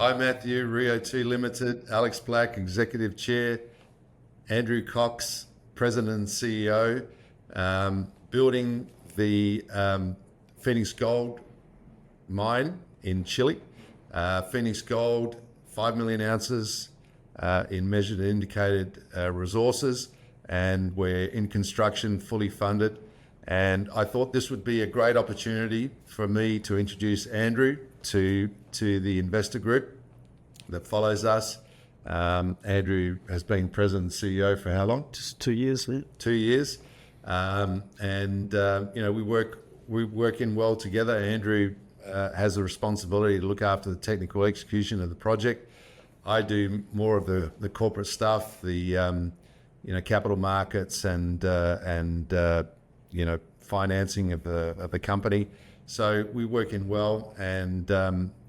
Hi Matthew, Rio2 Limited, Alex Black, Executive Chair, Andrew Cox, President and CEO, building the Phoenix Gold mine in Chile. Phoenix Gold, 5 million ounces in measured and indicated resources, and we're in construction, fully funded. And I thought this would be a great opportunity for me to introduce Andrew to the investor group that follows us. Andrew has been president and CEO for how long? Just 2 years now. 2 years. We're working well together. Andrew has the responsibility to look after the technical execution of the project. I do more of the corporate stuff, the capital markets and financing of the company. So we work in well, and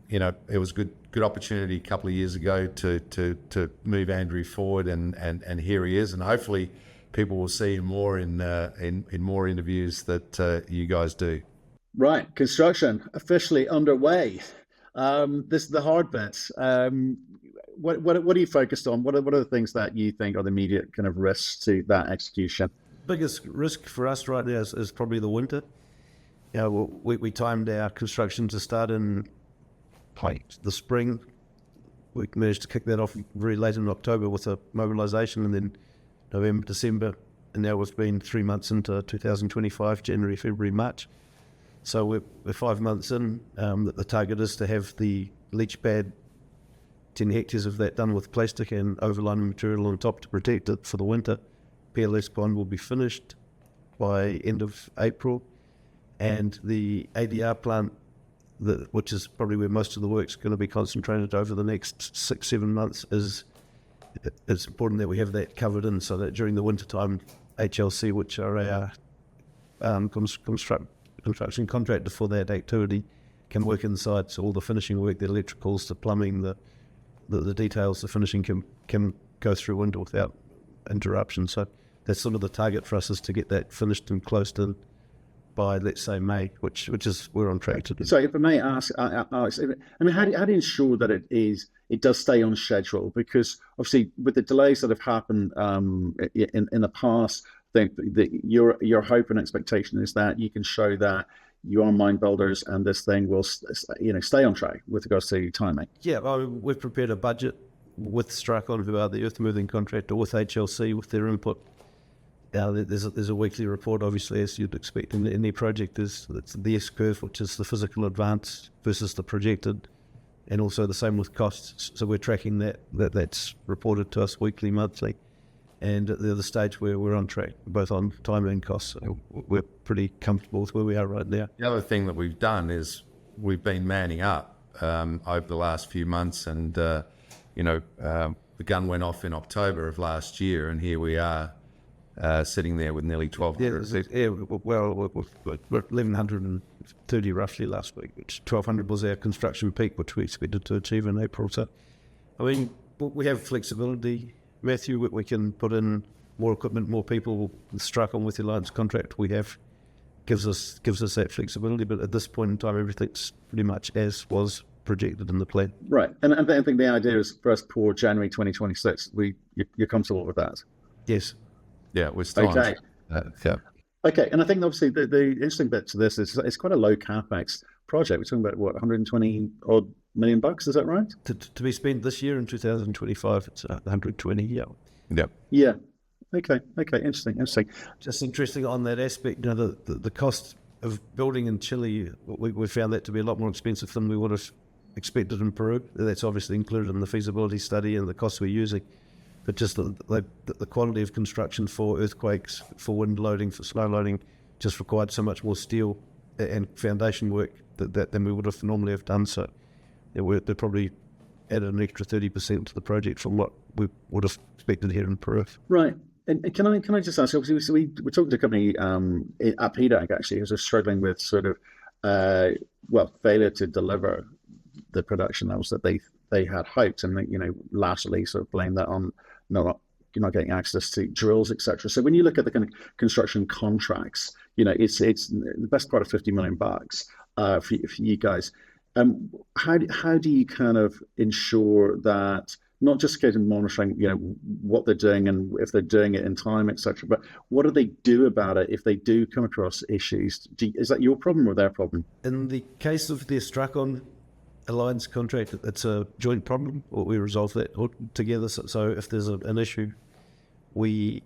it was a good opportunity a couple of years ago to move Andrew forward, and here he is, and hopefully people will see him more in more interviews that you guys do. Right, construction officially underway. This is the hard bits. What are you focused on? What are the things that you think are the immediate kind of risks to that execution? Biggest risk for us right now is probably the winter. We timed our construction to start in the spring. We managed to kick that off very late in October with a mobilisation, and then November, December, and now we've been 3 months into 2025, January, February, March. So we're 5 months in. The target is to have the leach pad, 10 hectares of that done with plastic and overlining material on top to protect it for the winter. PLS pond will be finished by end of April, and the ADR plant, which is probably where most of the work's going to be concentrated over the next 6-7 months, it's important that we have that covered in, so that during the winter time, HLC, which are our construction contractor for that activity, can work inside. So all the finishing work, the electricals, the plumbing, the details, the finishing can go through winter without interruption. So that's sort of the target for us, is to get that finished and closed in by, let's say, May, which is we're on track to do. So if I may ask, Alex, how do you ensure that it does stay on schedule? Because obviously with the delays that have happened in the past, I think that your hope and expectation is that you can show that you are mine builders and this thing will stay on track with regards to timing. Yeah, we've prepared a budget with Stracon, who are the earth moving contractor, with HLC, with their input. There's a weekly report, obviously, as you'd expect in any project. It's the S-curve, which is the physical advance versus the projected, and also the same with costs. So we're tracking that's reported to us weekly, monthly, and at the other stage we're on track, both on time and costs. So we're pretty comfortable with where we are right now. The other thing that we've done is we've been manning up over the last few months, and the gun went off in October of last year, and here we are sitting there with nearly 1,200. Yeah, well, we're 1,130 roughly last week, which 1,200 was our construction peak, which we expected to achieve in April. So, I mean, we have flexibility, Matthew. We can put in more equipment, more people. Strike on with the alliance contract we have gives us that flexibility. But at this point in time, everything's pretty much as was projected in the plan. Right, and I think the idea is for us for January 2026. You're comfortable with that? Yes. Yeah, we're still okay. Yeah. Okay, and I think obviously the interesting bit to this is it's quite a low capex project. We're talking about what, 120 odd million bucks? Is that right? To be spent this year in 2025, it's 120. Yeah. Yep. Yeah. Okay. Interesting. Just interesting on that aspect. The cost of building in Chile, we found that to be a lot more expensive than we would have expected in Peru. That's obviously included in the feasibility study and the costs we're using. But just the quality of construction for earthquakes, for wind loading, for snow loading, just required so much more steel and foundation work than we would have normally have done. So they're probably added an extra 30% to the project from what we would have expected here in Peru. Right. And can I just ask, obviously, we're talking to a company at PDAC, actually, who's struggling with sort of, failure to deliver the production levels that they had hoped, and lastly sort of blame that on not getting access to drills, etc. So when you look at the kind of construction contracts, it's the best part of $50 million for you guys. How do you kind of ensure that not just getting monitoring, what they're doing and if they're doing it in time, etc., but what do they do about it if they do come across issues? Is that your problem or their problem? In the case of the Astracon Alliance contract, it's a joint problem, or we resolve that together. So if there's an issue, we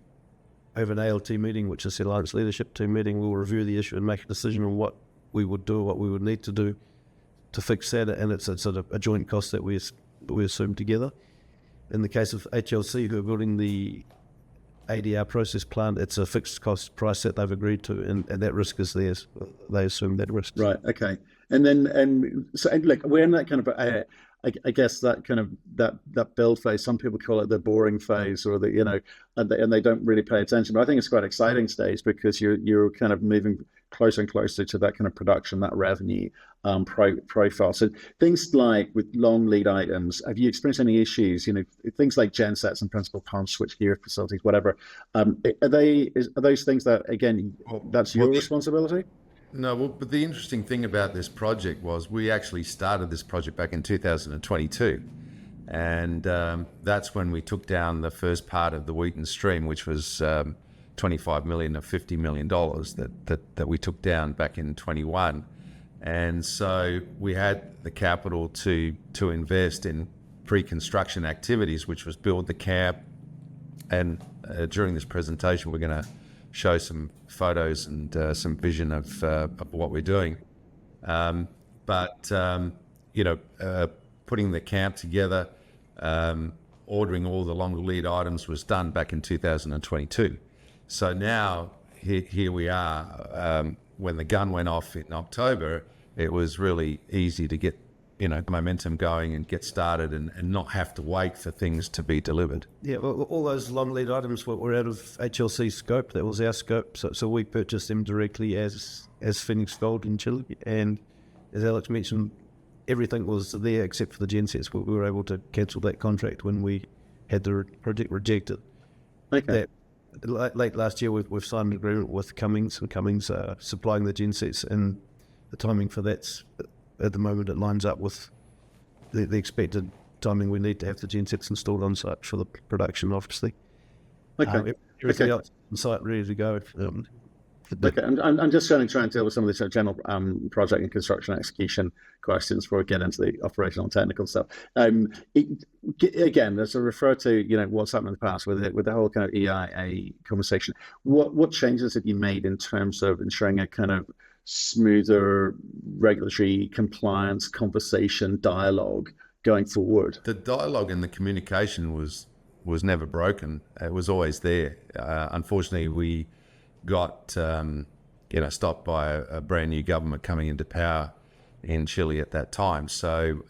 have an ALT meeting, which is the Alliance Leadership Team meeting. We'll review the issue and make a decision on what we would do, what we would need to do to fix that, and it's a sort of a joint cost that we assume together. In the case of HLC, who are building the ADR process plant, it's a fixed cost price that they've agreed to, and that risk is theirs. They assume that risk. Right. Okay. And look, we're in that kind of I guess that kind of that build phase. Some people call it the boring phase, or and they don't really pay attention. But I think it's quite an exciting stage because you're kind of moving closer and closer to that kind of production, that revenue profile. So things like with long lead items, have you experienced any issues? Things like gensets and principal pumps, switchgear facilities, whatever. Are those things that, again, that's your responsibility? No, well, but the interesting thing about this project was we actually started this project back in 2022. And that's when we took down the first part of the Wheaton stream, which was 25 million of $50 million that we took down back in 21. And so we had the capital to invest in pre-construction activities, which was build the camp. And during this presentation, we're going to show some photos and some vision of what we're doing. Putting the camp together, ordering all the long lead items was done back in 2022. So now here we are. When the gun went off in October, it was really easy to get momentum going and get started and not have to wait for things to be delivered. Yeah, well, all those long lead items were out of HLC's scope. That was our scope. So we purchased them directly as Phoenix Gold in Chile. And as Alex mentioned, everything was there except for the gensets. We were able to cancel that contract when we had the project rejected. Okay. Late last year, we've signed an agreement with Cummins, and Cummins are supplying the gensets, and the timing for that's, at the moment, it lines up with the expected timing we need to have the gensets installed on site for the production, obviously. Okay. Everything else on site ready to go. Okay, I'm just going to try and deal with some of the general project and construction execution questions before we get into the operational and technical stuff. Again, as I refer to, what's happened in the past with the whole kind of EIA conversation. What changes have you made in terms of ensuring a kind of smoother regulatory compliance conversation dialogue going forward? The dialogue and the communication was never broken. It was always there. Unfortunately, we got stopped by a brand new government coming into power in Chile at that time. So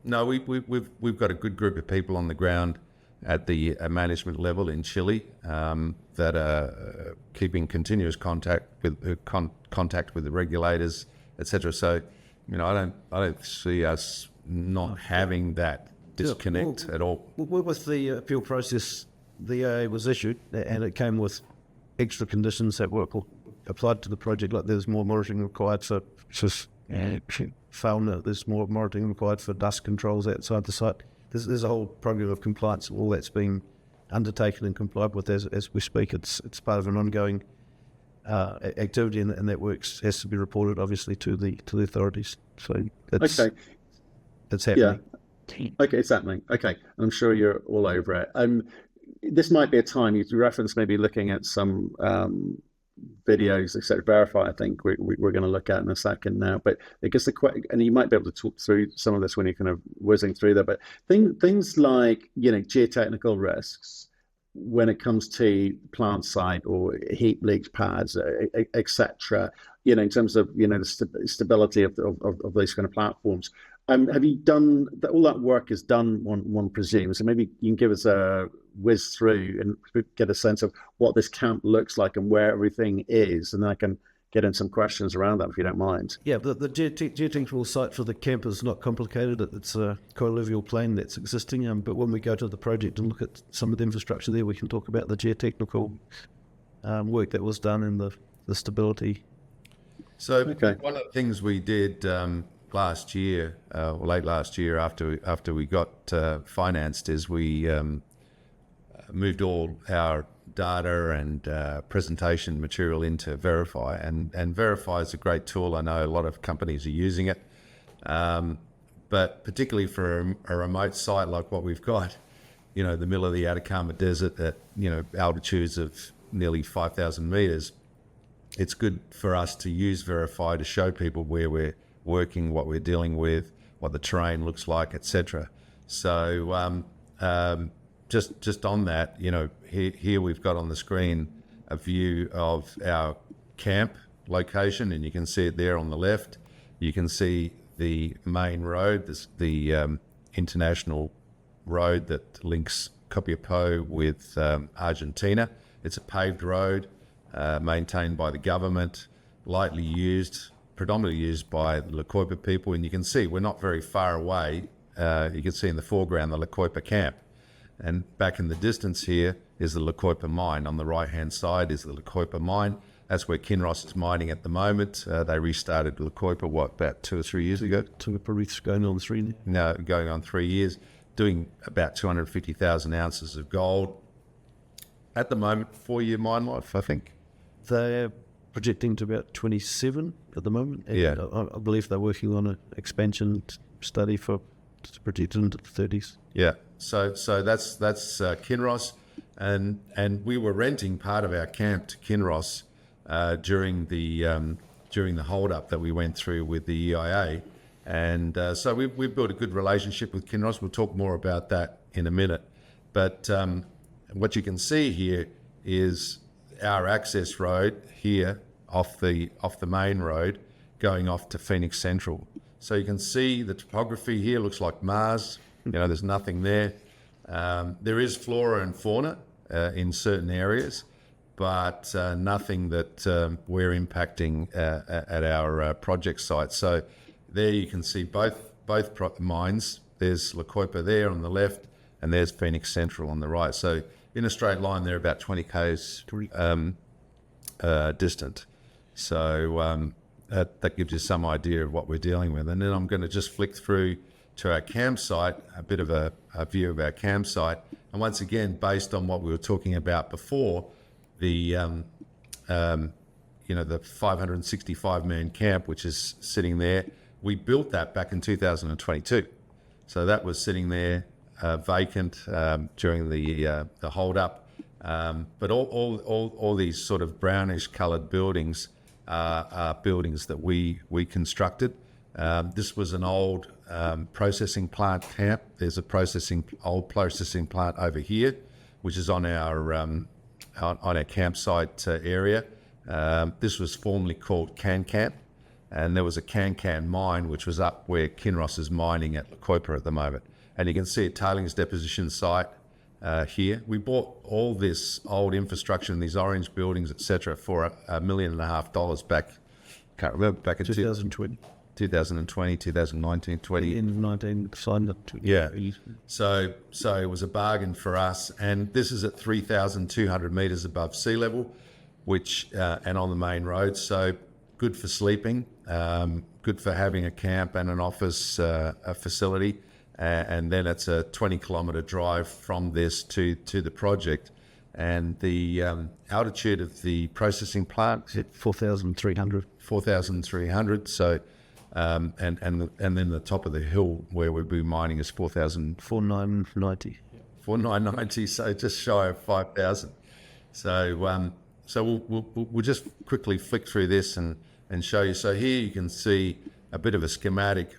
no, we've got a good group of people on the ground at the management level in Chile that are keeping continuous contact with the regulators, etc. So I don't see us not having that disconnect at all. With the appeal process, the EIA was issued, and it came with extra conditions that were applied to the project, like there's more monitoring required for fauna, there's more monitoring required for dust controls outside the site. There's a whole program of compliance, all that's being undertaken and complied with as we speak. It's part of an ongoing activity, and that works has to be reported, obviously, to the authorities. So it's happening. Yeah. Okay, it's happening. Okay, I'm sure you're all over it. This might be a time you reference maybe looking at some videos, etc. Verify, I think we're going to look at in a second now. But I guess and you might be able to talk through some of this when you're kind of whizzing through that. But things like geotechnical risks when it comes to plant site or heap leach pads, etc. In terms of the stability of those kind of platforms. Have you done all that work is done, one presumes, so maybe you can give us a whiz through and get a sense of what this camp looks like and where everything is, and then I can get in some questions around that if you don't mind. Yeah, the geotechnical site for the camp is not complicated. It's a colluvial plain that's existing, but when we go to the project and look at some of the infrastructure there, we can talk about the geotechnical work that was done and the stability. So one of the things we did last year, or late last year, after we got financed, is we moved all our data and presentation material into Verify, and Verify is a great tool. I know a lot of companies are using it, but particularly for a remote site like what we've got, the middle of the Atacama Desert at altitudes of nearly 5,000 meters. It's good for us to use Verify to show people where we're working, what we're dealing with, what the terrain looks like, etc. So just on that, here we've got on the screen a view of our camp location, and you can see it there on the left. You can see the main road, the international road that links Copiapó with Argentina. It's a paved road, maintained by the government, lightly used, predominantly used by the Lecoipa people. And you can see we're not very far away. You can see in the foreground the Lecoipa camp. And back in the distance here is the Lecoipa mine. On the right-hand side is the Lecoipa mine. That's where Kinross is mining at the moment. They restarted Lecoipa, about 2 or 3 years ago? Going on 3 now. No, going on 3 years, doing about 250,000 ounces of gold. At the moment, 4-year mine life, I think. They're projecting to about 27 at the moment. And Yeah. I believe they're working on an expansion study to project into the 30s. Yeah, so that's Kinross, and we were renting part of our camp to Kinross during the hold up that we went through with the EIA, and so we've built a good relationship with Kinross. We'll talk more about that in a minute, but what you can see here is our access road here off the main road going off to Phoenix Central. So you can see the topography here looks like Mars. There's nothing there. There is flora and fauna in certain areas, but nothing that we're impacting at our project site. So there you can see both mines. There's Lecoipa there on the left, and there's Phoenix Central on the right. So in a straight line, they're about 20 k's distant. So that gives you some idea of what we're dealing with. And then I'm going to just flick through to our campsite, a bit of a view of our campsite. And once again, based on what we were talking about before, the 565-man camp, which is sitting there, we built that back in 2022. So that was sitting there vacant during the hold up. But all these sort of brownish coloured buildings are buildings that we constructed. This was an old processing plant camp. There's a old processing plant over here, which is on our campsite area. This was formerly called Can, and there was a Can mine which was up where Kinross is mining at Lecoipa at the moment. And you can see a tailings deposition site here. We bought all this old infrastructure and these orange buildings, etc., for $1.5 million back. Can't remember, back in 2020. 2020, 2019, 20. In 19 signed up to. Yeah. So it was a bargain for us, and this is at 3,200 meters above sea level, which and on the main road. So good for sleeping, good for having a camp and an office facility, and then it's a 20-kilometer drive from this to the project, and the altitude of the processing plant At 4,300. 4,300. So. And then the top of the hill where we'll be mining is 4,990. 4,990, so just shy of 5,000. So we'll just quickly flick through this and show you. So here you can see a bit of a schematic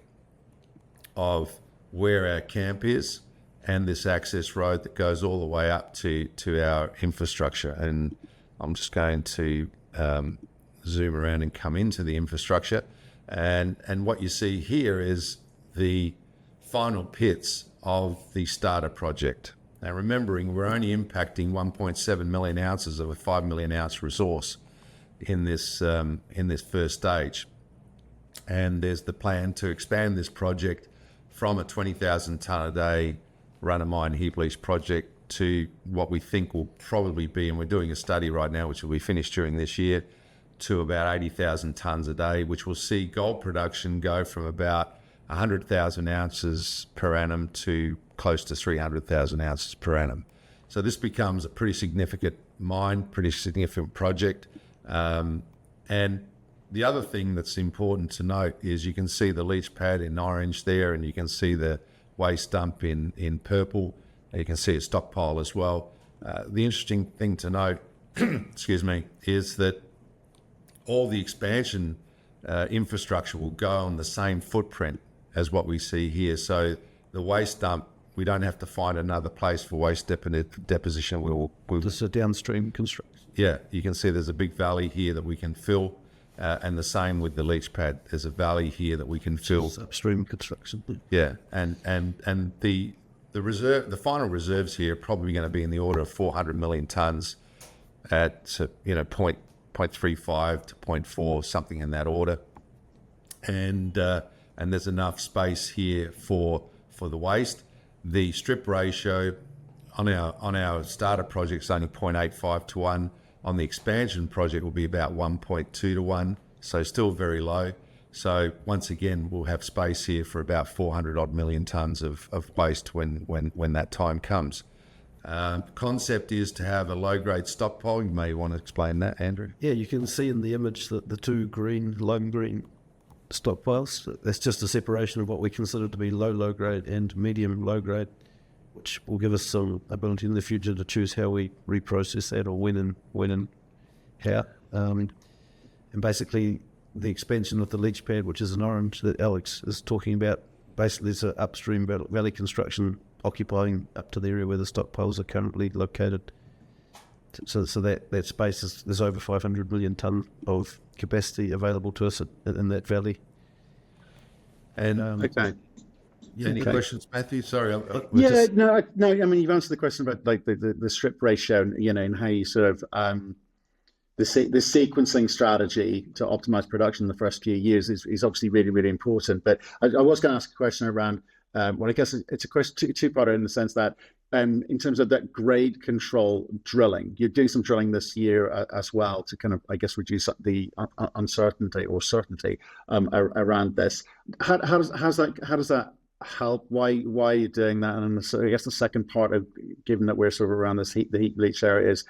of where our camp is and this access road that goes all the way up to our infrastructure. And I'm just going to zoom around and come into the infrastructure. And what you see here is the final pits of the starter project. Now, remembering we're only impacting 1.7 million ounces of a 5 million ounce resource in this first stage, and there's the plan to expand this project from a 20,000 tonne a day run-of-mine heap leach project to what we think will probably be, and we're doing a study right now which will be finished during this year, to about 80,000 tonnes a day, which will see gold production go from about 100,000 ounces per annum to close to 300,000 ounces per annum. So this becomes a pretty significant mine, pretty significant project. And the other thing that's important to note is you can see the leach pad in orange there, and you can see the waste dump in purple. You can see a stockpile as well. The interesting thing to note, excuse me, is that all the expansion infrastructure will go on the same footprint as what we see here. So the waste dump, we don't have to find another place for waste deposition. We'll Just a downstream construction. yeah, you can see there's a big valley here that we can fill, and the same with the leach pad. There's a valley here that we can fill. It's upstream construction. Yeah, and the reserve, the final reserves here are probably going to be in the order of 400 million tonnes at 0.35 to 0.4, something in that order, and there's enough space here for the waste. The strip ratio on our starter project is only 0.85 to 1. On the expansion project will be about 1.2 to 1, so still very low. So once again, we'll have space here for about 400 odd million tonnes of waste when that time comes. Concept is to have a low-grade stockpile. You may want to explain that, Andrew. Yeah, you can see in the image that the two lime green stockpiles, that's just a separation of what we consider to be low grade and medium low grade, which will give us some ability in the future to choose how we reprocess that, or when and how. And basically the expansion of the leach pad, which is in orange that Alex is talking about, basically it's an upstream valley construction occupying up to the area where the stockpiles are currently located. So that space there's over 500 million tonne of capacity available to us in that valley. And Okay. yeah, any questions, Matthew? Sorry. No. I mean, you've answered the question about like the strip ratio, and how you sort of the sequencing strategy to optimize production in the first few years is obviously really, really important. But I was going to ask a question around, well, I guess it's a question two-parter in the sense that in terms of that grade control drilling, you're doing some drilling this year as well to kind of, I guess, reduce the uncertainty or certainty around this. How does that help? Why are you doing that? And so I guess the second part of, given that we're sort of around the heap leach area, is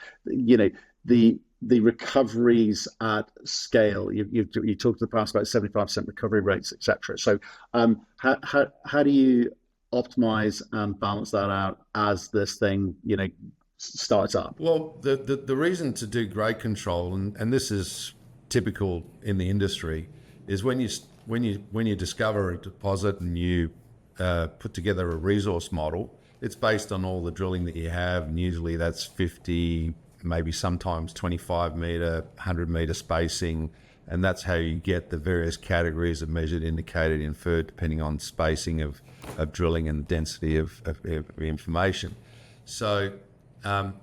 the recoveries at scale. You talked in the past about 75% recovery rates, etc. So how do you optimize and balance that out as this thing starts up? Well, the reason to do grade control, and this is typical in the industry, is when you discover a deposit and you put together a resource model, it's based on all the drilling that you have, and usually that's 50, maybe sometimes 25 metre, 100 metre spacing, and that's how you get the various categories of measured, indicated, inferred, depending on spacing of drilling and density of information. So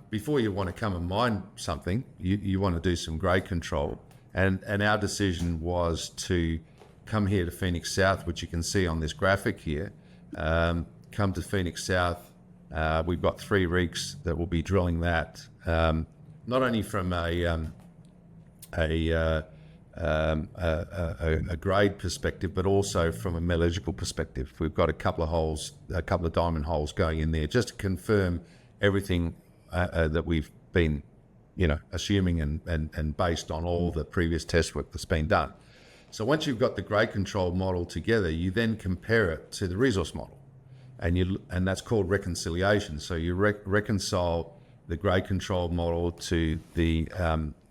before you want to come and mine something, you want to do some grade control, and our decision was to come here to Phoenix South, which you can see on this graphic here. Come to Phoenix South. We've got 3 rigs that will be drilling that, not only from a grade perspective, but also from a metallurgical perspective. We've got a couple of diamond holes going in there just to confirm everything that we've been, assuming and based on all the previous test work that's been done. So once you've got the grade control model together, you then compare it to the resource model, and that's called reconciliation. So you reconcile the grade control model to the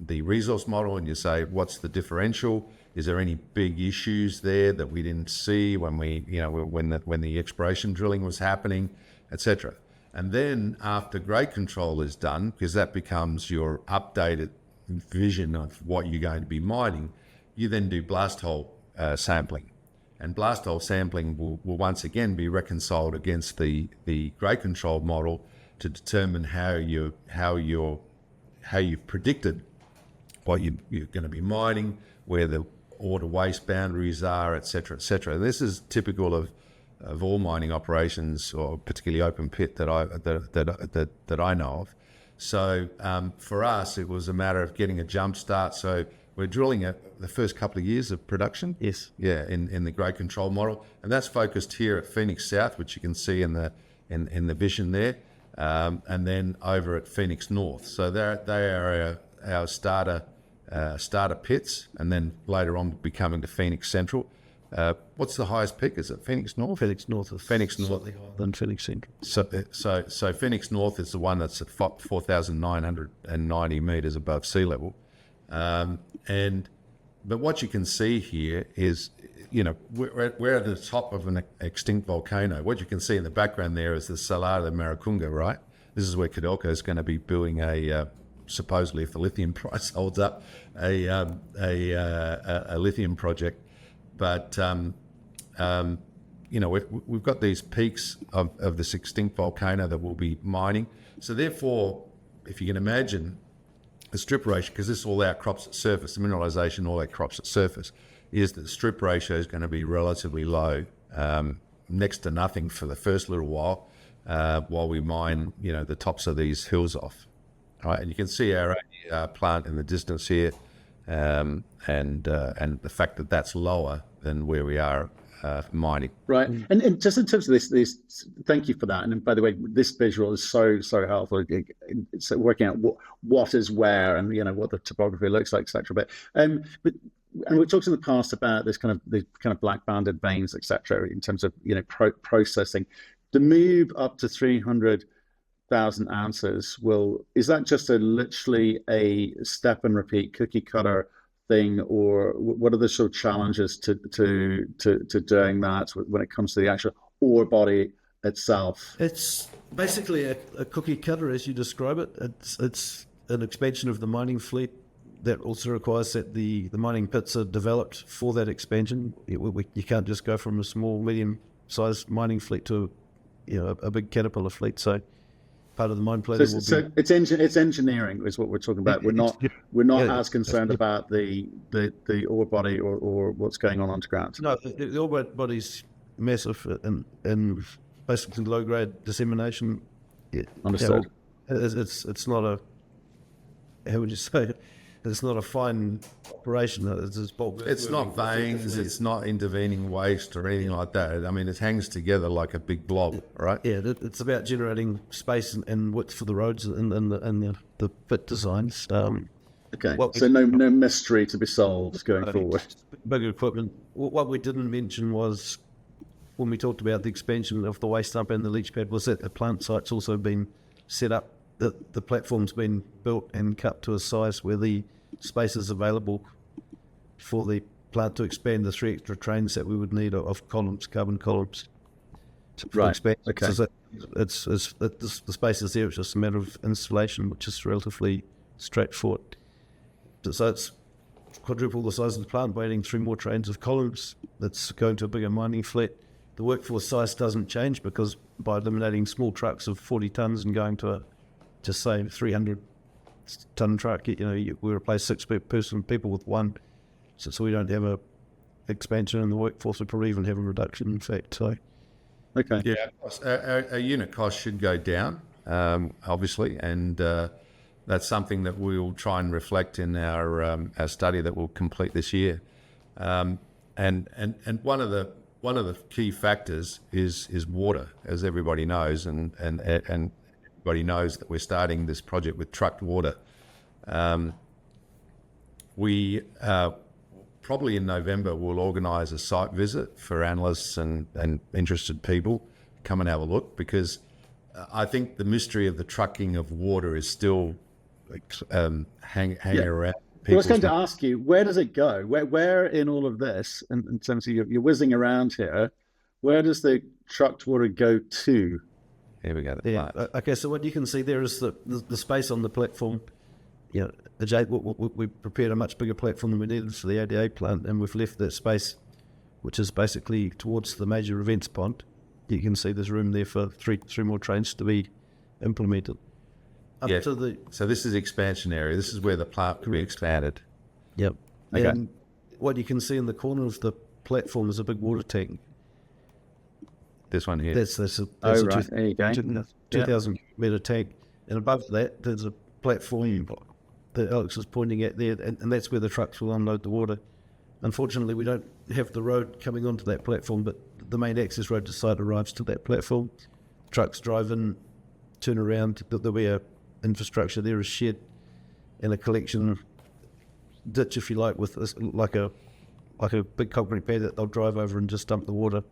resource model, and you say, what's the differential? Is there any big issues there that we didn't see when when the exploration drilling was happening, etc. And then after grade control is done, because that becomes your updated vision of what you're going to be mining, you then do blast hole sampling. And blast hole sampling will once again be reconciled against the grade control model to determine how you've predicted what you're going to be mining, where the ore to waste boundaries are, etc., etc. This is typical of all mining operations, or particularly open pit that I know of. So for us, it was a matter of getting a jump start. So we're drilling the first couple of years of production. Yes. Yeah, in the grade control model, and that's focused here at Phoenix South, which you can see in the vision there, and then over at Phoenix North. So they are our starter pits, and then later on becoming the Phoenix Central. What's the highest peak? Is it Phoenix North? Phoenix North is Phoenix North. slightly higher than Phoenix Central. So Phoenix North is the one that's at 4,990 meters above sea level, but what you can see here is, we're at the top of an extinct volcano. What you can see in the background there is the Salar de Maracunga, right? This is where Codelco is going to be building supposedly, if the lithium price holds up, a lithium project. But we've got these peaks of this extinct volcano that we'll be mining. So therefore, if you can imagine the strip ratio, because this is all outcrops at surface, the mineralization, all outcrops at surface, is that the strip ratio is going to be relatively low, next to nothing for the first little while we mine, the tops of these hills off. All right, and you can see our plant in the distance here, and the fact that that's lower than where we are mining. Right, and just in terms of this, thank you for that. And by the way, this visual is so helpful. It's working out what is where, and what the topography looks like, etc. But we've talked in the past about these kind of black banded veins, etc. In terms of processing, the move up to 300,000 ounces. Is that just literally a step and repeat cookie cutter thing, or what are the sort of challenges to doing that when it comes to the actual ore body itself? It's basically a cookie cutter as you describe it. It's an expansion of the mining fleet that also requires that the mining pits are developed for that expansion. You can't just go from a small, medium-sized mining fleet to a big Caterpillar fleet. So part of the mine plan will be. It's engineering is what we're talking about. We're not as concerned about the ore body or what's going on underground. No, the ore body's massive and basically low grade dissemination. Understood. It's not a, how would you say it? It's not a fine operation. It's bulk. It's not veins. It's not intervening waste or anything like that. I mean, it hangs together like a big blob, right? Yeah, it's about generating space and width for the roads and the pit designs. Okay, so no mystery to be solved going forward. Bigger equipment. What we didn't mention was, when we talked about the expansion of the waste dump and the leach pad, was that the plant site's also been set up. The platform's been built and cut to a size where the space is available for the plant to expand the 3 extra trains that we would need of columns, carbon columns. Right. Expand. Okay. So the space is there. It's just a matter of installation, which is relatively straightforward. So it's quadruple the size of the plant by adding 3 more trains of columns. That's going to a bigger mining fleet. The workforce size doesn't change because by eliminating small trucks of 40 tons and going to say 300-ton truck, we replace 6 people with 1, so we don't have a expansion in the workforce. We probably even have a reduction, in fact. So, okay, yeah, our unit cost should go down, obviously, and that's something that we'll try and reflect in our study that we'll complete this year. And one of the key factors is water, as everybody knows, and everybody knows that we're starting this project with trucked water. We probably in November will organise a site visit for analysts and interested people. Come and have a look, because I think the mystery of the trucking of water is still hanging around. Well, I was going to ask you, where does it go? Where in all of this, in terms of you're whizzing around here, where does the trucked water go to? Here we go. Okay, so what you can see there is the space on the platform. We prepared a much bigger platform than we needed for the ADA plant, and we've left that space, which is basically towards the major events pond. You can see there's room there for three more trains to be implemented. So this is expansion area. This is where the plant can be expanded. Yep. Okay. And what you can see in the corner of the platform is a big water tank. This one here. That's a right. There you go. 2,000 metre tank. and above that there's a platform that Alex is pointing at there, and that's where the trucks will unload the water. Unfortunately, we don't have the road coming onto that platform, but the main access road to site arrives to that platform. Trucks drive in, turn around, there'll be a infrastructure there, a shed and a collection ditch, if you like, with this, like a big concrete pad that they'll drive over and just dump the water.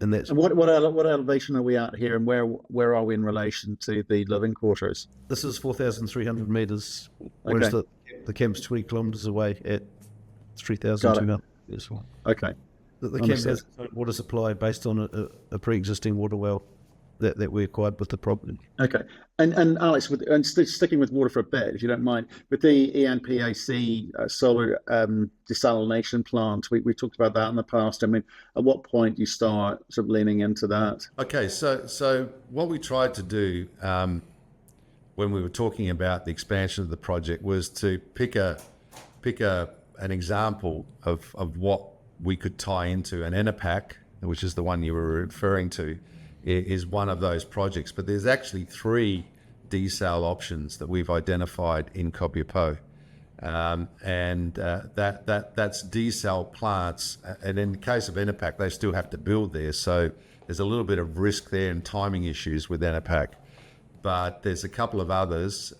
And that's And what elevation are we at here, and where are we in relation to the living quarters? this is 4,300 metres, whereas Okay. the camp's 20 kilometres away at 3,200 metres. Okay. The camp has its own water supply based on a pre-existing water well that we acquired with the property. Okay, and Alex, sticking with water for a bit, if you don't mind, with the ENPAC solar desalination plant, we talked about that in the past. I mean, at what point do you start sort of leaning into that? Okay, so what we tried to do when we were talking about the expansion of the project was to pick an example of what we could tie into. An ENPAC, which is the one you were referring to, is one of those projects. But there's actually 3 desal options that we've identified in Copiapó. That's desal plants. And in the case of ENPAC, they still have to build there. So there's a little bit of risk there and timing issues with ENPAC. But there's a couple of others.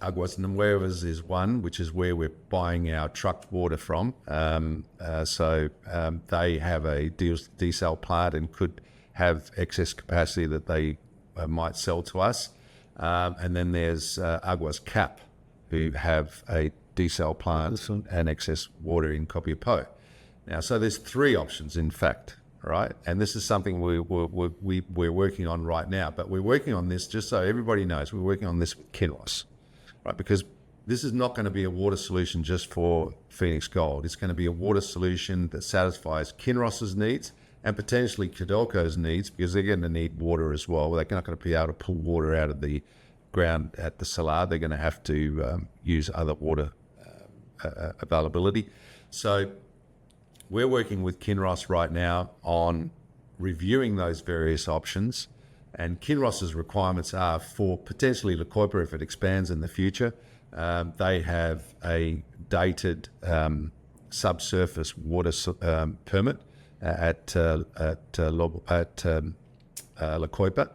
Aguas Nuevas is one, which is where we're buying our trucked water from. They have a desal plant and could have excess capacity that they might sell to us. And then there's Aguas Cap, who have a desal plant and excess water in Copiapó. Now, so there's 3 options, in fact, right? And this is something we're working on right now. But we're working on this, just so everybody knows, we're working on this with Kinross, right? Because this is not going to be a water solution just for Phoenix Gold. It's going to be a water solution that satisfies Kinross's needs and potentially Codelco's needs, because they're going to need water as well. They're not going to be able to pull water out of the ground at the salar. They're going to have to use other water availability. So we're working with Kinross right now on reviewing those various options, and Kinross's requirements are for potentially La Coipa if it expands in the future. They have a dated subsurface water permit at La Coipa.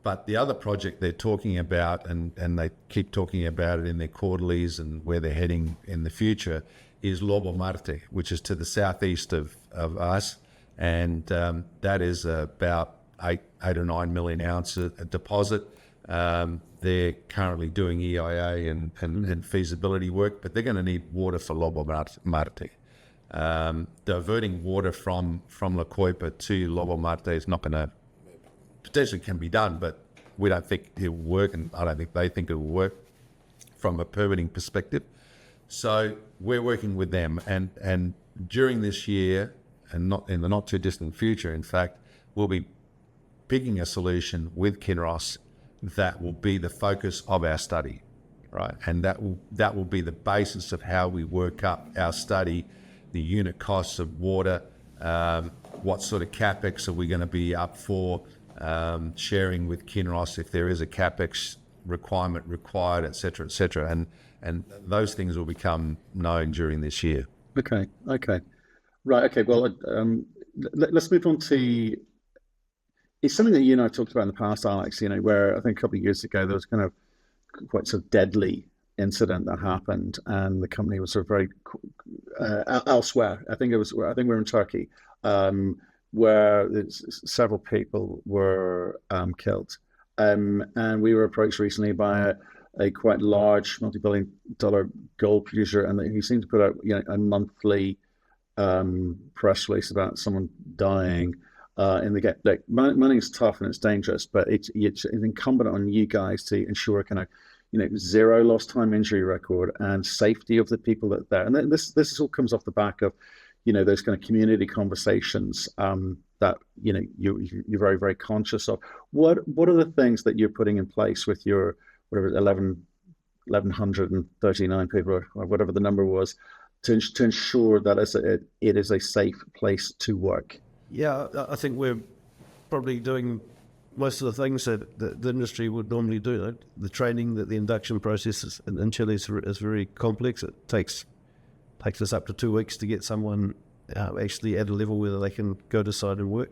But the other project they're talking about, and they keep talking about it in their quarterlies and where they're heading in the future, is Lobo Marte, which is to the southeast of us. And that is about 8 or 9 million ounce deposit. They're currently doing EIA and feasibility work, but they're going to need water for Lobo Marte. Diverting water from La Coipa to Lobo Marte is not going to, potentially can be done, but we don't think it will work, and I don't think they think it will work from a permitting perspective. So we're working with them, and during this year, and not in the not too distant future, in fact, we'll be picking a solution with Kinross that will be the focus of our study, right? And that will be the basis of how we work up our study, the unit costs of water, what sort of capex are we going to be up for, sharing with Kinross if there is a capex requirement required, et cetera, and those things will become known during this year. Okay. Right, okay, well, let's move on to, it's something that you and I talked about in the past, Alex, where I think a couple of years ago there was kind of quite sort of deadly incident that happened, and the company was sort of very elsewhere. I think we were in Turkey, where several people were killed, and we were approached recently by a quite large multi-billion-dollar gold producer, and he seemed to put out a monthly press release about someone dying. In the get, like, money is tough and it's dangerous, but it's incumbent on you guys to ensure kind of zero lost time injury record and safety of the people that are there. And this all comes off the back of those kind of community conversations that you're very, very conscious of. What are the things that you're putting in place with your whatever 1,139 people or whatever the number was to ensure that it is a safe place to work? Yeah, I think we're probably doing most of the things that the industry would normally do. The training, the induction process in Chile is very complex. It takes us up to 2 weeks to get someone actually at a level where they can go to site and work,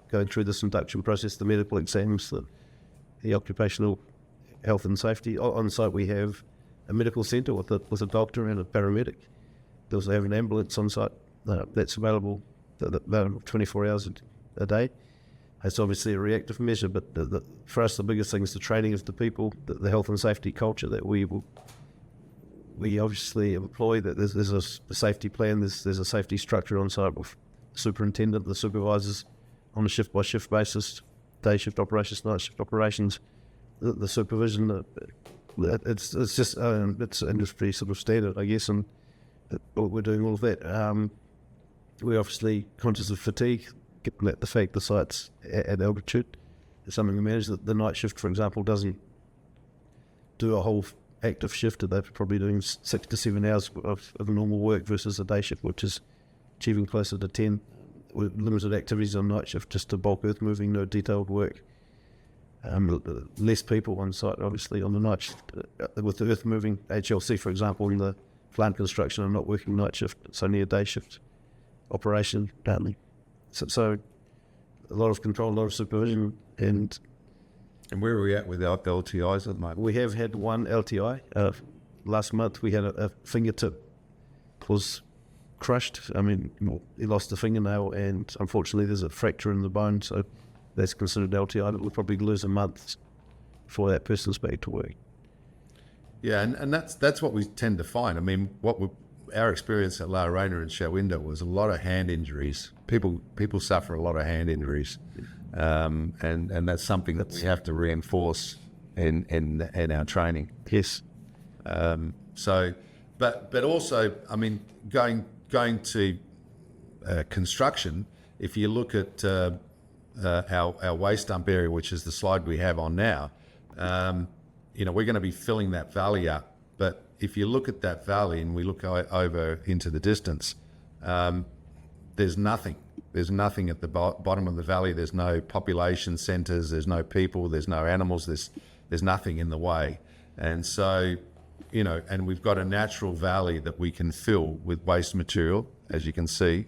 going through this induction process, the medical exams, the occupational health and safety. On site we have a medical centre with a doctor and a paramedic. They also have an ambulance on site that's available 24 hours a day. It's obviously a reactive measure, but for us the biggest thing is the training of the people, the health and safety culture that we obviously employ. That there's a safety plan, there's a safety structure on site with the superintendent, the supervisors on a shift by shift basis, day shift operations, night shift operations, the supervision. It's just it's industry sort of standard, I guess, and we're doing all of that. We're obviously conscious of fatigue, given the fact the site's at altitude. It's something we manage. The night shift, for example, doesn't do a whole active shift. They're probably doing 6 to 7 hours of normal work versus a day shift, which is achieving closer to 10. With limited activities on night shift, just to bulk earth moving, no detailed work. Less people on site, obviously, on the night shift. With the earth moving, HLC, for example, in the plant construction are not working night shift. It's only a day shift operation, apparently. So a lot of control, a lot of supervision, and where are we at with our LTIs at the moment? we have had one LTI. Last month we had a fingertip was crushed. I mean, he lost a fingernail, and unfortunately there's a fracture in the bone, so that's considered LTI. We'll probably lose a month before that person's back to work. Yeah, and that's what we tend to find. I mean, our experience at La Arena and Shawinda was a lot of hand injuries. People suffer a lot of hand injuries, and that's something that we have to reinforce in our training. Yes. But also, I mean, going to construction, if you look at our waste dump area, which is the slide we have on now, we're going to be filling that valley up. But if you look at that valley and we look over into the distance, there's nothing. There's nothing at the bottom of the valley. There's no population centres. There's no people. There's no animals. There's nothing in the way. And so, and we've got a natural valley that we can fill with waste material, as you can see.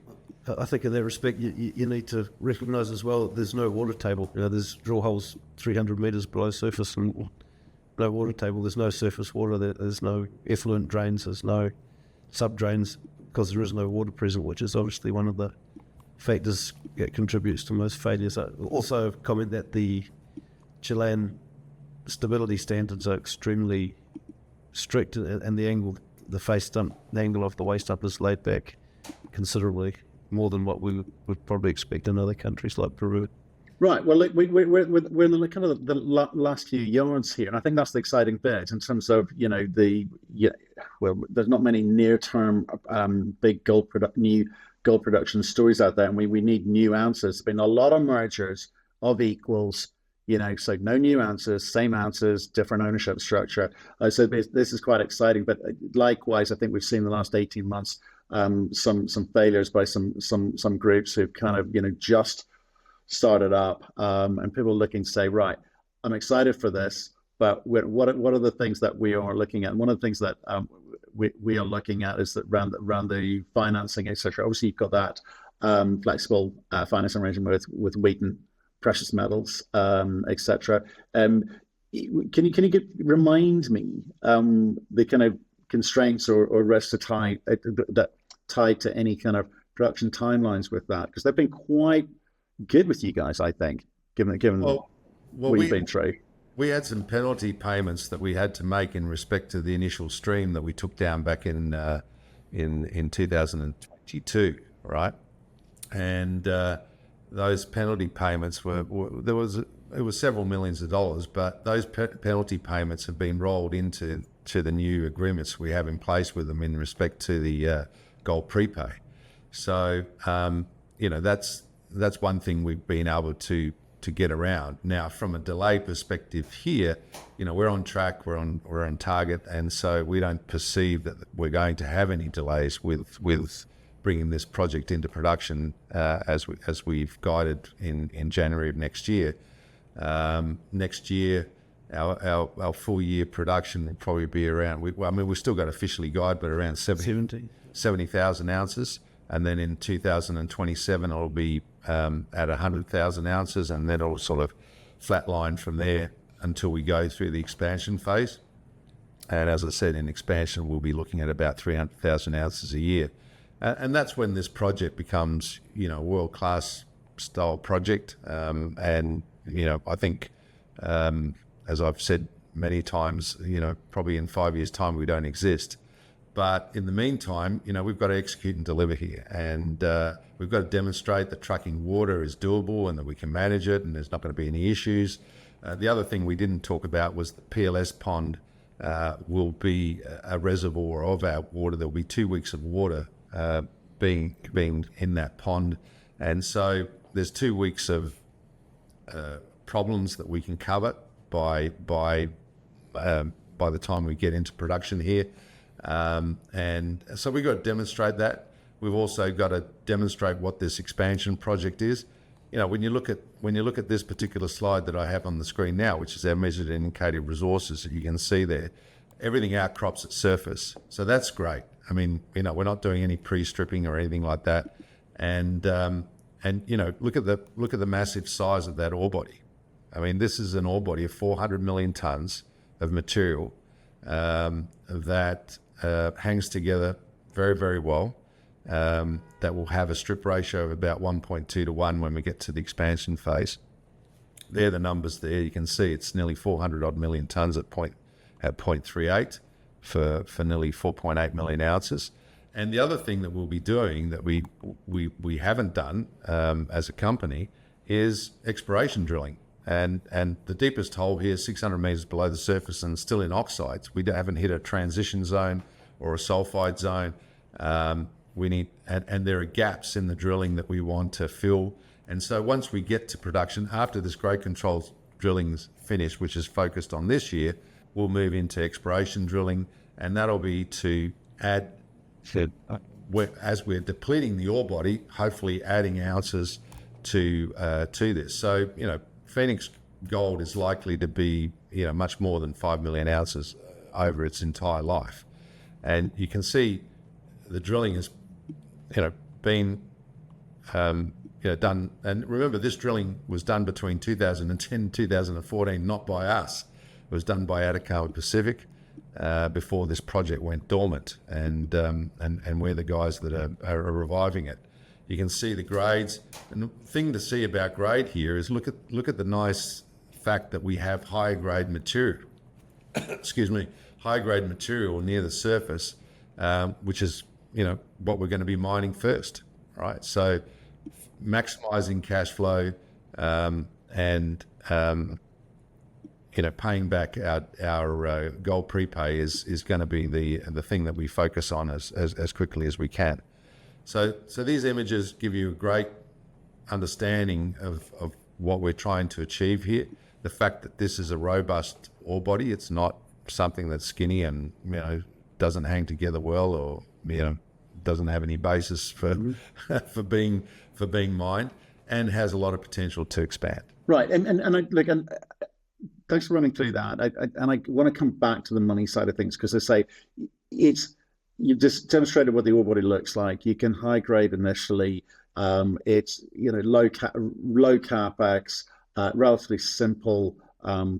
I think in that respect, you need to recognise as well that there's no water table. There's drill holes 300 metres below surface and no water table. There's no surface water. There's no effluent drains. There's no sub-drains because there is no water present, which is obviously one of the factors that contributes to most failures. I also comment that the Chilean stability standards are extremely strict, and the angle of the waste dump is laid back considerably more than what we would probably expect in other countries like Peru. Right. Well, we're in the kind of the last few yards here, and I think that's the exciting bit in terms of there's not many near-term big new gold production stories out there, and we need new ounces. There's been a lot of mergers of equals. So no new ounces, same ounces, different ownership structure. So this is quite exciting. But likewise, I think we've seen in the last 18 months some failures by some groups who've kind of just started up, and people looking to say, right, I'm excited for this, but what are the things that we are looking at? And one of the things that we are looking at is that around the financing, etc. Obviously, you've got that flexible financing arrangement with Wheaton Precious Metals, etc. Can you remind me the kind of constraints or risks that tied to any kind of production timelines with that? Because they've been quite good with you guys, I think, given what you've been through. We had some penalty payments that we had to make in respect to the initial stream that we took down back in 2022, right? And those penalty payments it was several millions of dollars, but those penalty payments have been rolled into the new agreements we have in place with them in respect to the gold prepay. So that's one thing we've been able to get around. Now, from a delay perspective here, we're on track, we're on target, and so we don't perceive that we're going to have any delays with bringing this project into production as we've guided in January of next year. Next year, our full year production will probably be around, we've still got officially guide, but around 70,000 ounces. And then in 2027, it'll be at 100,000 ounces, and then it'll sort of flatline from there until we go through the expansion phase. And as I said, in expansion, we'll be looking at about 300,000 ounces a year. And that's when this project becomes, a world-class style project. And, I think, as I've said many times, probably in 5 years' time, we don't exist. But in the meantime, we've got to execute and deliver here. And we've got to demonstrate that trucking water is doable and that we can manage it and there's not going to be any issues. The other thing we didn't talk about was the PLS pond will be a reservoir of our water. There'll be 2 weeks of water being in that pond. And so there's 2 weeks of problems that we can cover by the time we get into production here. And so we've got to demonstrate that. We've also got to demonstrate what this expansion project is. When you look at this particular slide that I have on the screen now, which is our measured and indicated resources, that you can see there, everything outcrops at surface. So that's great. I mean, we're not doing any pre-stripping or anything like that. And look at the massive size of that ore body. I mean, this is an ore body of 400 million tons of material that hangs together very, very well. That will have a strip ratio of about 1.2 to 1 when we get to the expansion phase. They're the numbers there. You can see it's nearly 400 odd million tons at 0.38 for nearly 4.8 million ounces. And the other thing that we'll be doing that we haven't done as a company is exploration drilling. And the deepest hole here is 600 meters below the surface and still in oxides. We haven't hit a transition zone or a sulfide zone. We need, and there are gaps in the drilling that we want to fill. And so once we get to production, after this grade control drilling's finished, which is focused on this year, we'll move into exploration drilling, and that'll be to add, as we're depleting the ore body, hopefully adding ounces to this. So, Phoenix Gold is likely to be, much more than 5 million ounces over its entire life. And you can see the drilling has, been, done. And remember, this drilling was done between 2010 and 2014, not by us. It was done by Atacama Pacific before this project went dormant, and we're the guys that are reviving it. You can see the grades. And the thing to see about grade here is look at the nice fact that we have high grade material. High grade material near the surface, which is what we're going to be mining first, right? So maximizing cash flow and paying back our gold prepay is going to be the thing that we focus on as quickly as we can. So these images give you a great understanding of what we're trying to achieve here. The fact that this is a robust ore body, it's not something that's skinny and doesn't hang together well, or doesn't have any basis for for being mined, and has a lot of potential to expand. Right, and thanks for running through that. I want to come back to the money side of things, because I say you've just demonstrated what the ore body looks like. You can high grade initially. It's low capex, relatively simple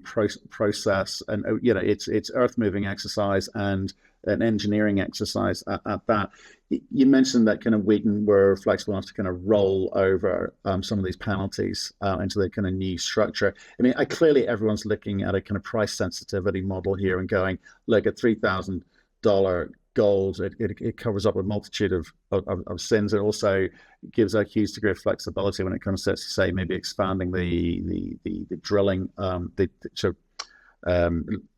process, and it's earth moving exercise and an engineering exercise at that. You mentioned that kind of Wheaton were flexible enough to kind of roll over some of these penalties into the kind of new structure. I mean, clearly everyone's looking at a kind of price sensitivity model here and going, look, at $3,000 gold, it covers up a multitude of sins. It also gives a huge degree of flexibility when it comes to, say, maybe expanding the drilling,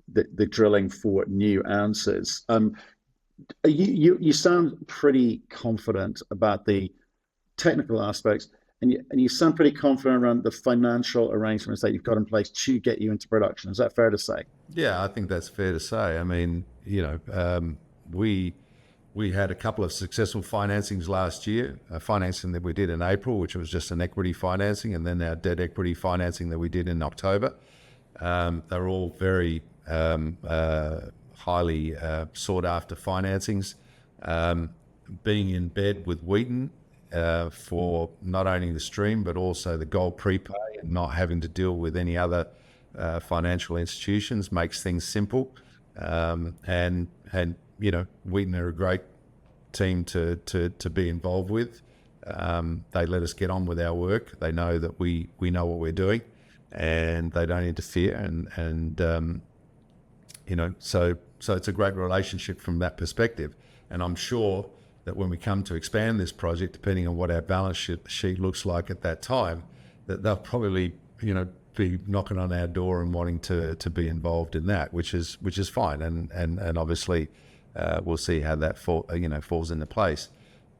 the drilling for new ounces. You sound pretty confident about the technical aspects, and you sound pretty confident around the financial arrangements that you've got in place to get you into production. Is that fair to say? Yeah, I think that's fair to say. I mean, we We had a couple of successful financings last year, a financing that we did in April, which was just an equity financing, and then our debt equity financing that we did in October. They're all very highly sought after financings. Being in bed with Wheaton for not only the stream but also the gold prepay, and not having to deal with any other financial institutions makes things simple. And you know, Wheaton are a great team to be involved with. They let us get on with our work. They know that we know what we're doing, and they don't interfere. And you know, so it's a great relationship from that perspective. And I'm sure that when we come to expand this project, depending on what our balance sheet looks like at that time, that they'll probably, you know, be knocking on our door and wanting to be involved in that, which is fine. And obviously we'll see how that falls into place.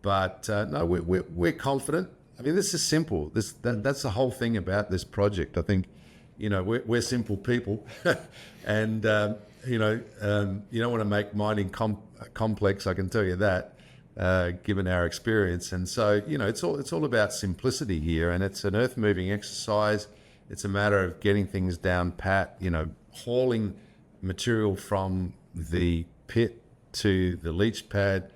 But no, we're confident. I mean, this is simple. That's the whole thing about this project. I think, you know, we're simple people, and you know, you don't want to make mining complex. I can tell you that. Given our experience. And so, you know, it's all about simplicity here, and it's an earth moving exercise. It's a matter of getting things down pat, you know, hauling material from the pit to the leach pad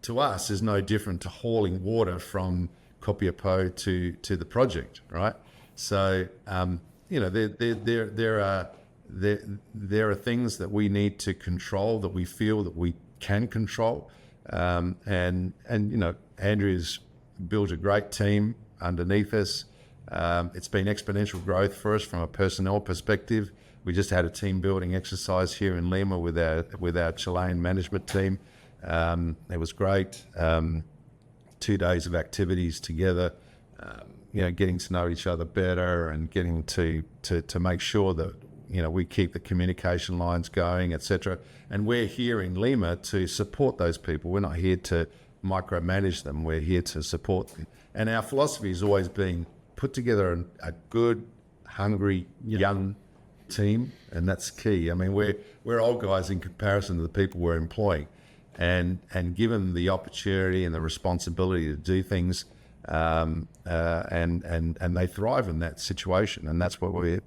to us is no different to hauling water from Copiapó to the project, right? So, you know, there are things that we need to control, that we feel that we can control. And you know, Andrew's built a great team underneath us. It's been exponential growth for us from a personnel perspective. We just had a team building exercise here in Lima with our Chilean management team. It was great. 2 days of activities together, you know, getting to know each other better and getting to make sure that, you know, we keep the communication lines going, etc. And we're here in Lima to support those people. We're not here to micromanage them. We're here to support them. And our philosophy has always been put together a good, hungry, young team, and that's key. I mean, we're old guys in comparison to the people we're employing, and given the opportunity and the responsibility to do things, and they thrive in that situation, and that's what we're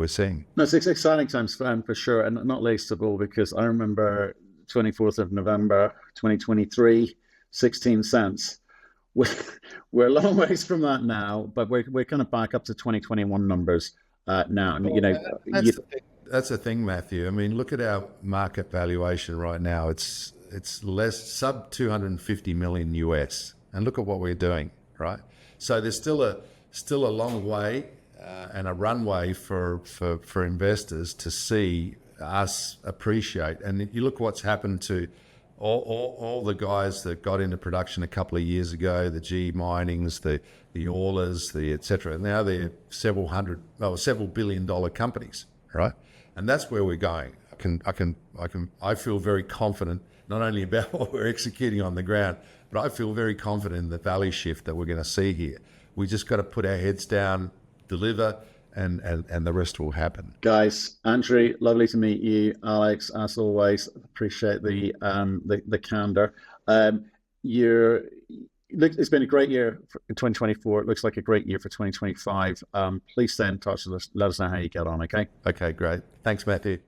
seeing. No, it's exciting times for sure, and not least of all because I remember 24th of November 2023, 16 cents. We're a long ways from that now, but we're kind of back up to 2021 numbers now. And you know, that's the thing, Matthew. I mean, look at our market valuation right now. It's less sub 250 million US, and look at what we're doing. Right, so there's still a long way and a runway for investors to see us appreciate. And you look what's happened to all the guys that got into production a couple of years ago, the G Minings, the Orlas, the etc. Now they're several billion-dollar companies, right? And that's where we're going. I feel very confident not only about what we're executing on the ground, but I feel very confident in the value shift that we're going to see here. We just got to put our heads down, deliver, and the rest will happen. Guys, Andrew, lovely to meet you. Alex, as always, appreciate the candor. It's been a great year in 2024. It looks like a great year for 2025. Please stay in touch with us. Let us know how you get on, okay? Okay, great. Thanks, Matthew.